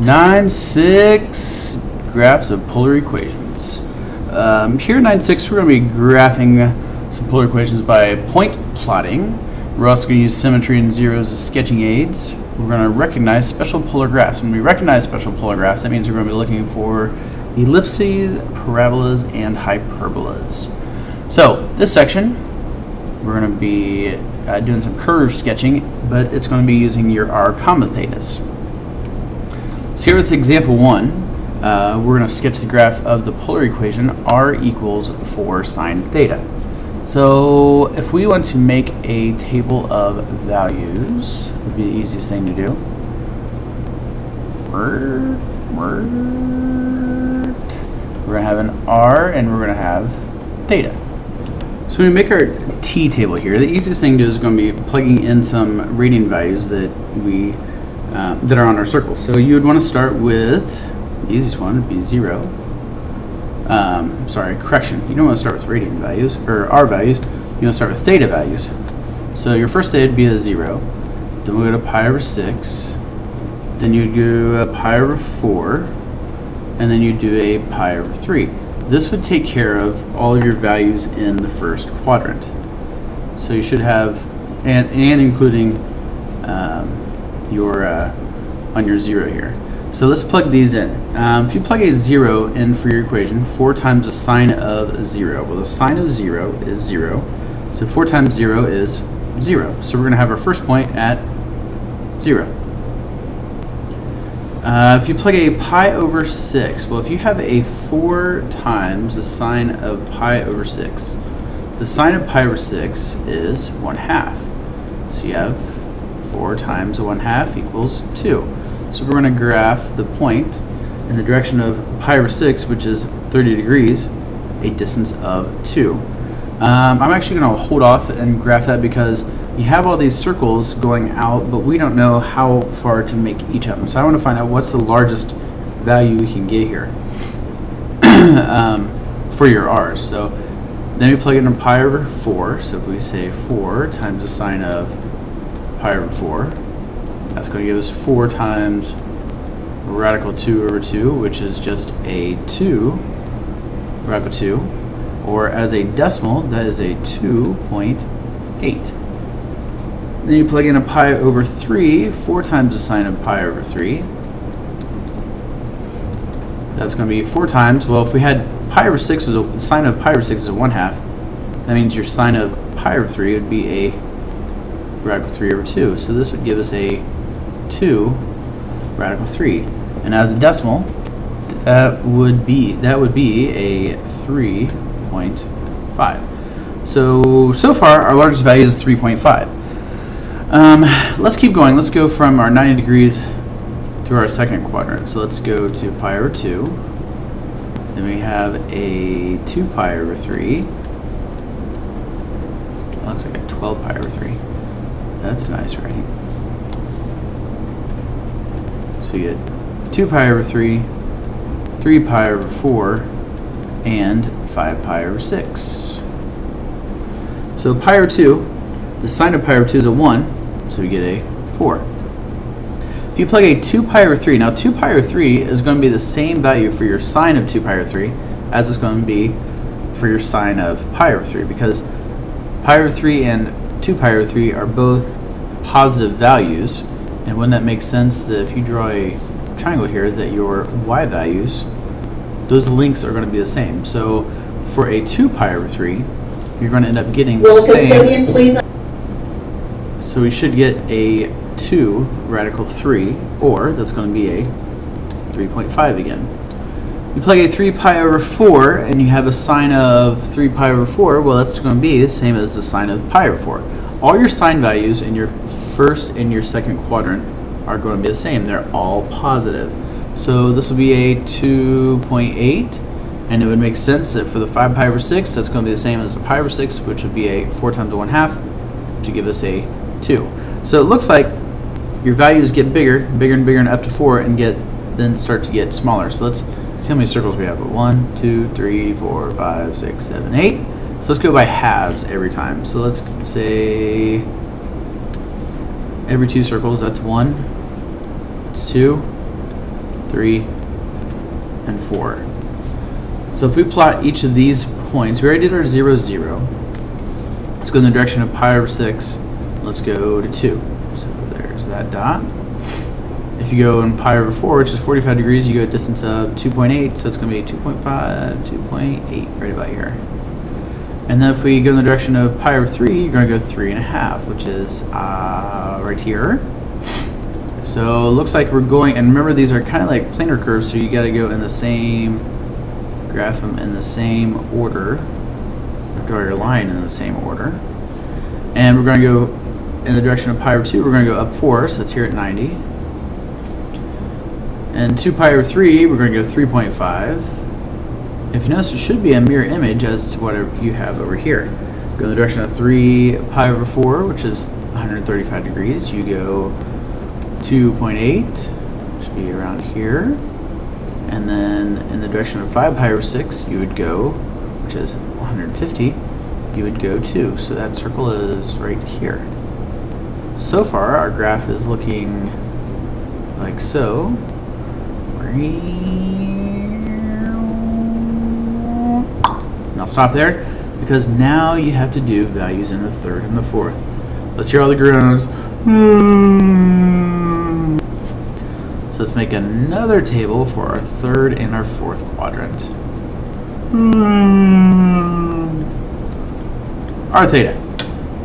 Nine six graphs of polar equations. Here in 9.6 we're going to be graphing some polar equations by point plotting. We're also going to use symmetry and zeros as sketching aids. We're going to recognize special polar graphs. When we recognize special polar graphs, that means we're going to be looking for ellipses, parabolas, and hyperbolas. So this section we're going to be doing some curve sketching, but it's going to be using your r comma thetas. So here with example 1, we're going to sketch the graph of the polar equation r equals 4 sine theta. So if we want to make a table of values, would be the easiest thing to do. We're going to have an r and we're going to have theta. So when we make our t table here, the easiest thing to do is going to be plugging in some radian values that we that are on our circles. So you would want to start with, the easiest one would be 0. Sorry, correction. You don't want to start with radian values, or r values. You want to start with theta values. So your first theta would be a 0. Then we'll go to pi over 6. Then you do a pi over 4. And then you do a pi over 3. This would take care of all of your values in the first quadrant. So you should have, and including on your 0 here. So let's plug these in. If you plug a 0 in for your equation, 4 times the sine of 0. Well, the sine of 0 is 0. So 4 times 0 is 0. So we're going to have our first point at 0. If you plug a pi over 6, well, if you have a 4 times the sine of pi over 6, the sine of pi over 6 is 1/2. So you have 4 times 1/2 equals 2. So we're going to graph the point in the direction of pi over 6, which is 30 degrees, a distance of 2. I'm actually going to hold off and graph that because you have all these circles going out, but we don't know how far to make each of them. So I want to find out what's the largest value we can get here for your r's. So then we plug in pi over 4. So if we say 4 times the sine of pi over 4, that's going to give us 4 times radical 2 over 2, which is just a 2 radical 2, or as a decimal, that is a 2.8. Then you plug in a pi over 3, 4 times the sine of pi over 3. That's going to be 4 times, well, if we had pi over 6, was sine of pi over 6 is 1/2, that means your sine of pi over 3 would be a radical 3 over 2. So this would give us a 2 radical 3. And as a decimal, that would be a 3.5. So far, our largest value is 3.5. Let's keep going. Let's go from our 90 degrees to our second quadrant. So let's go to pi over 2. Then we have a 2 pi over 3. That looks like a 12 pi over 3. That's nice, right? So you get 2 pi over 3, 3 pi over 4, and 5 pi over 6. So pi over 2, the sine of pi over 2 is a 1, so we get a 4. If you plug a 2 pi over 3, now 2 pi over 3 is going to be the same value for your sine of 2 pi over 3 as it's going to be for your sine of pi over 3, because pi over 3 and 2 pi over 3 are both positive values, and wouldn't that make sense that if you draw a triangle here that your y values, those lengths are going to be the same. So for a 2 pi over 3, you're going to end up getting the same. Please. So we should get a 2 radical 3, or that's going to be a 3.5 again. You plug a 3 pi over 4 and you have a sine of 3 pi over 4, well, that's going to be the same as the sine of pi over 4. All your sine values in your first and your second quadrant are going to be the same. They're all positive. So this will be a 2.8, and it would make sense that for the 5 pi over 6, that's going to be the same as the pi over 6, which would be a 4 times 1/2, which would give us a 2. So it looks like your values get bigger and bigger and up to 4, and then start to get smaller. So let's See how many circles we have. 1, 2, 3, 4, 5, 6, 7, 8. So let's go by halves every time. So let's say every 2 circles, that's 1, that's 2, 3, and 4. So if we plot each of these points, we already did our 0, 0. Let's go in the direction of pi over 6. Let's go to 2. So there's that dot. If you go in pi over 4, which is 45 degrees, you go a distance of 2.8, so it's going to be 2.5, 2.8, right about here. And then if we go in the direction of pi over 3, you're going to go 3.5, which is right here. So it looks like we're going, and remember these are kind of like planar curves, so you got to go in the same, graph them in the same order, or draw your line in the same order. And we're going to go in the direction of pi over 2, we're going to go up 4, so it's here at 90. And 2 pi over 3, we're going to go 3.5. If you notice, it should be a mirror image as to whatever you have over here. Go in the direction of 3 pi over 4, which is 135 degrees. You go 2.8, should be around here. And then in the direction of 5 pi over 6, you would go, which is 150, you would go 2. So that circle is right here. So far, our graph is looking like so. And I'll stop there because now you have to do values in the third and the fourth. Let's hear all the groans. So let's make another table for our third and our fourth quadrant. Our theta.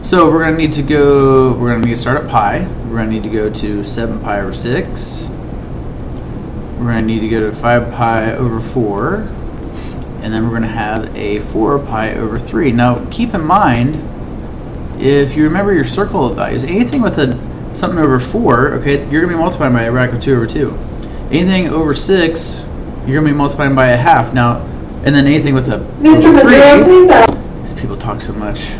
So we're going to need to start at pi. We're going to need to go to 7 pi over 6. We're going to need to go to 5 pi over 4, and then we're going to have a 4 pi over 3. Now, keep in mind, if you remember your circle of values, anything with something over 4, okay, you're going to be multiplying by a radical 2 over 2. Anything over 6, you're going to be multiplying by a half. Now, and then anything with a over 3, these people talk so much.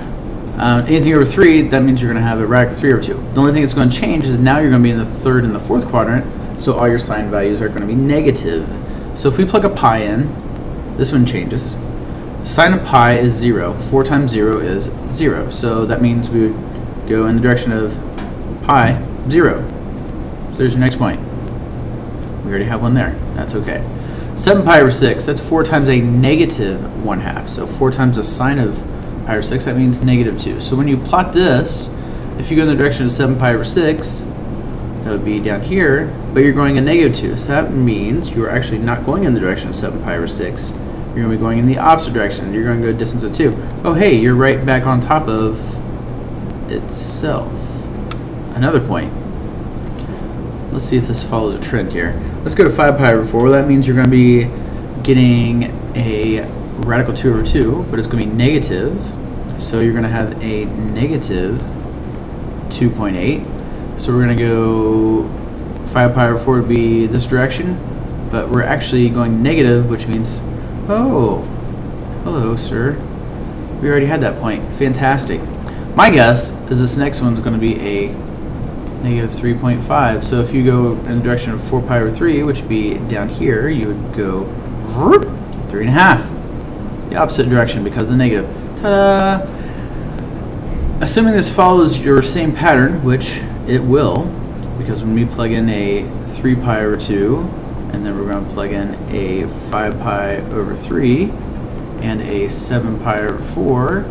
Anything over 3, that means you're going to have a radical 3 over 2. The only thing that's going to change is now you're going to be in the third and the fourth quadrant. So all your sign values are going to be negative. So if we plug a pi in, this one changes. Sine of pi is 0. 4 times 0 is 0. So that means we would go in the direction of pi, 0. So there's your next point. We already have one there. That's okay. 7 pi over 6, that's 4 times a negative 1/2. So 4 times the sine of pi over 6, that means negative 2. So when you plot this, if you go in the direction of 7 pi over 6, that would be down here, but you're going a negative 2. So that means you're actually not going in the direction of 7 pi over 6. You're going to be going in the opposite direction. You're going to go a distance of 2. Oh, hey, you're right back on top of itself. Another point. Let's see if this follows a trend here. Let's go to 5 pi over 4. Well, that means you're going to be getting a radical 2 over 2, but it's going to be negative. So you're going to have a negative 2.8. So we're going to go 5 pi over 4 would be this direction, but we're actually going negative, which means, oh, hello, sir. We already had that point. Fantastic. My guess is this next one's going to be a negative 3.5. So if you go in the direction of 4 pi over 3, which would be down here, you would go 3.5. The opposite direction because of the negative. Ta-da! Assuming this follows your same pattern, which it will, because when we plug in a 3 pi over 2, and then we're going to plug in a 5 pi over 3, and a 7 pi over 4,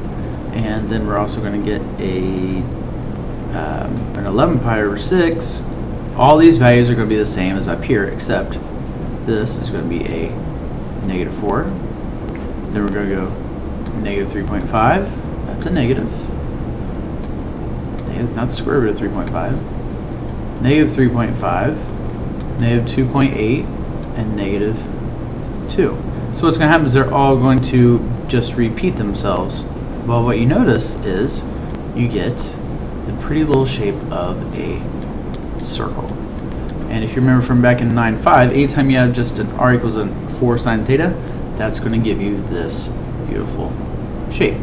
and then we're also going to get an 11 pi over 6, all these values are going to be the same as up here, except this is going to be a negative 4. Then we're going to go negative 3.5, that's a negative. Not the square root of 3.5. Negative 3.5, negative 2.8, and negative 2. So what's going to happen is they're all going to just repeat themselves. Well, what you notice is you get the pretty little shape of a circle. And if you remember from back in 9.5, anytime you have just an r equals 4 sine theta, that's going to give you this beautiful shape.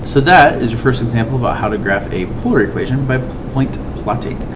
So that is your first example about how to graph a polar equation by point plotting.